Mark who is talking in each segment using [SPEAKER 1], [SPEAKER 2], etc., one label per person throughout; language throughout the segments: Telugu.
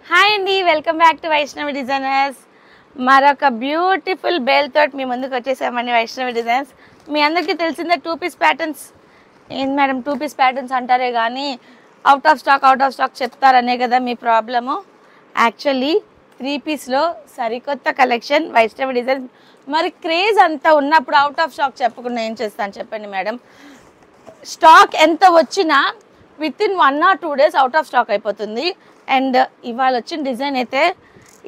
[SPEAKER 1] హాయ్ అండి, welcome back to Vaishnavi designers. మరొక బ్యూటిఫుల్ బేల్ తోటి మీ ముందుకు వచ్చేసామండి. వైష్ణవి డిజైన్స్ మీ అందరికీ తెలిసిందే, 2 పీస్ ప్యాటర్న్స్. ఏంది మేడం 2 పీస్ ప్యాటర్న్స్ అంటారే కానీ అవుట్ ఆఫ్ స్టాక్ చెప్తారనే కదా మీ ప్రాబ్లము. యాక్చువల్లీ 3 పీస్లో సరికొత్త కలెక్షన్ వైష్ణవి డిజైన్స్. మరి క్రేజ్ అంతా ఉన్నప్పుడు అవుట్ ఆఫ్ స్టాక్ చెప్పకుండా ఏం చేస్తాను చెప్పండి మేడం. స్టాక్ ఎంత వచ్చినా with in 1 or 2 days out of stock అయిపోతుంది. అండ్ ఇవాళ వచ్చిన డిజైన్ అయితే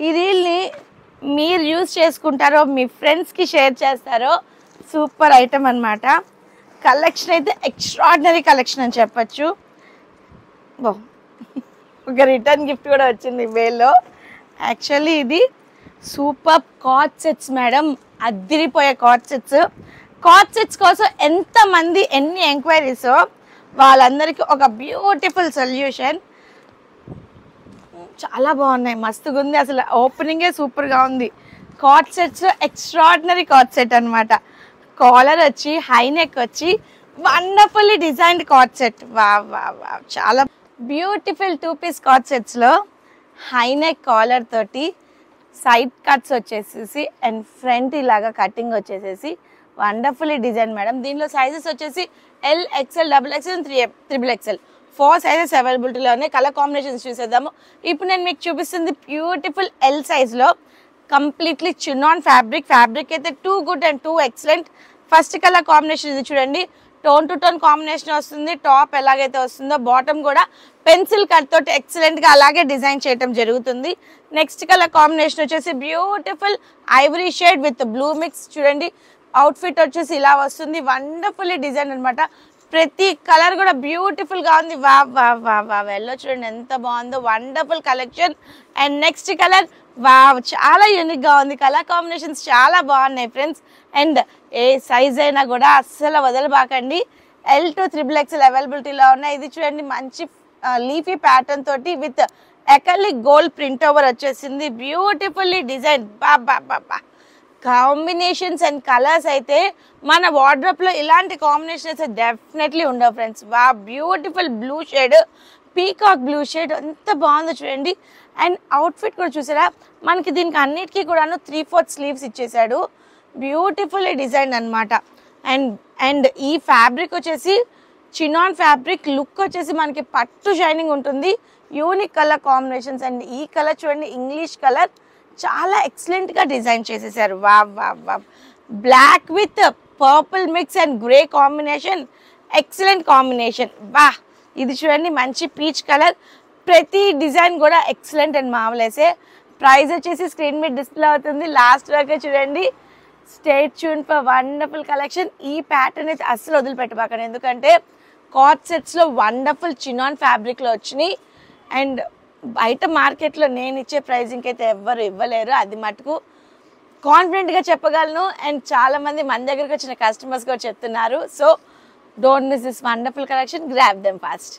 [SPEAKER 1] ఈ రీల్ని మీరు యూజ్ చేసుకుంటారో మీ ఫ్రెండ్స్కి షేర్ చేస్తారో సూపర్ ఐటమ్ అనమాట. కలెక్షన్ అయితే ఎక్స్ట్రాడినరీ కలెక్షన్ అని చెప్పచ్చు. ఒక రిటర్న్ గిఫ్ట్ కూడా వచ్చింది వేల్లో. యాక్చువల్లీ ఇది సూపర్ కార్డ్ సెట్స్ మేడం, అద్దిరిపోయే కార్డ్ సెట్స్. కార్డ్ సెట్స్ కోసం ఎంతమంది ఎన్ని ఎంక్వైరీసో వాళ్ళందరికీ ఒక బ్యూటిఫుల్ సొల్యూషన్. చాలా బాగున్నాయి, మస్తుగా ఉంది. అసలు ఓపెనింగే సూపర్గా ఉంది. కార్డ్ సెట్స్లో ఎక్స్ట్రాడినరీ కార్డ్ సెట్ అనమాట. కాలర్ వచ్చి హై నెక్ వచ్చి వండర్ఫుల్లీ డిజైన్డ్ కార్డ్ సెట్. వా చాలా బ్యూటిఫుల్ 2 పీస్ కార్డ్ సెట్స్లో హై నెక్ కాలర్ తోటి సైడ్ కట్స్ వచ్చేసేసి అండ్ ఫ్రంట్ ఇలాగా కటింగ్ వచ్చేసేసి వండర్ఫుల్లీ డిజైన్ మేడం. దీనిలో సైజెస్ వచ్చేసి L, XL, XXL, 3XL 4 sizes అవైలబిలిటీలో ఉన్నాయి. కలర్ కాంబినేషన్స్ చూసేద్దాము. ఇప్పుడు నేను మీకు చూపిస్తుంది బ్యూటిఫుల్ L సైజ్లో కంప్లీట్లీ చినాన్ ఫ్యాబ్రిక్ అయితే 2 good and 2 excellent. First colour combination ఇది చూడండి, టోన్ టు టోన్ కాంబినేషన్ వస్తుంది. టాప్ ఎలాగైతే వస్తుందో బాటమ్ కూడా పెన్సిల్ కట్ తోటి ఎక్సలెంట్గా అలాగే డిజైన్ చేయడం జరుగుతుంది. నెక్స్ట్ కలర్ కాంబినేషన్ వచ్చేసి beautiful Ivory shade with blue mix. చూడండి అవుట్ఫిట్ వచ్చేసి ఇలా వస్తుంది, వండర్ఫుల్లీ డిజైన్ అనమాట. ప్రతి కలర్ కూడా బ్యూటిఫుల్గా ఉంది. వా ఎల్లో చూడండి ఎంత బాగుందో, wonderful collection. And next colour చాలా యూనిక్గా ఉంది. కలర్ కాంబినేషన్స్ చాలా బాగున్నాయి ఫ్రెండ్స్. అండ్ ఏ సైజ్ అయినా కూడా అస్సలు వదలబాకండి. L to XXL అవైలబిలిటీలో ఉన్నాయి. ఇది చూడండి మంచి లీఫీ ప్యాటర్న్ తోటి విత్ ఎకలిక్ గోల్డ్ ప్రింట్ ఓవర్ వచ్చేసింది. Beautifully design. బా కాంబినేషన్స్ అండ్ కలర్స్ అయితే మన వార్డ్రోబ్లో ఇలాంటి కాంబినేషన్ అయితే డెఫినెట్లీ ఉండవు friends. Beautiful blue shade, peacock blue shade ఎంత బాగుందో చూడండి. అండ్ అవుట్ఫిట్ కూడా చూసారా, మనకి దీనికి అన్నిటికీ కూడాను 3/4 స్లీవ్స్ ఇచ్చేసాడు. బ్యూటిఫుల్లీ డిజైన్ అనమాట. అండ్ ఈ ఫ్యాబ్రిక్ వచ్చేసి చినాన్ ఫ్యాబ్రిక్, లుక్ వచ్చేసి మనకి పట్టు షైనింగ్ ఉంటుంది. Unique colour combinations. అండ్ ఈ కలర్ చూడండి ఇంగ్లీష్ కలర్, చాలా ఎక్సలెంట్గా డిజైన్ చేసేసారు. Wow black with purple mix and grey combination, excellent combination. ఇది చూడండి మంచి పీచ్ కలర్. ప్రతి డిజైన్ కూడా ఎక్సలెంట్ అండ్ మామూలేసే. ప్రైస్ వచ్చేసి స్క్రీన్ మీద డిస్ప్లే అవుతుంది, లాస్ట్ వరకే చూడండి. Stay tune for wonderful collection. ఈ ప్యాటర్న్ అయితే అస్సలు వదిలిపెట్టబాకండి, ఎందుకంటే కార్డ్ సెట్స్లో వండర్ఫుల్ చినాన్ ఫ్యాబ్రిక్లో వచ్చినాయి. అండ్ బయట మార్కెట్లో నేను ఇచ్చే ప్రైజింగ్ అయితే ఎవ్వరు ఇవ్వలేరు, అది మటుకు కాన్ఫిడెంట్గా చెప్పగలను. అండ్ చాలామంది మన దగ్గరకు వచ్చిన కస్టమర్స్ కూడా చెప్తున్నారు. So don't miss this wonderful collection, grab them fast.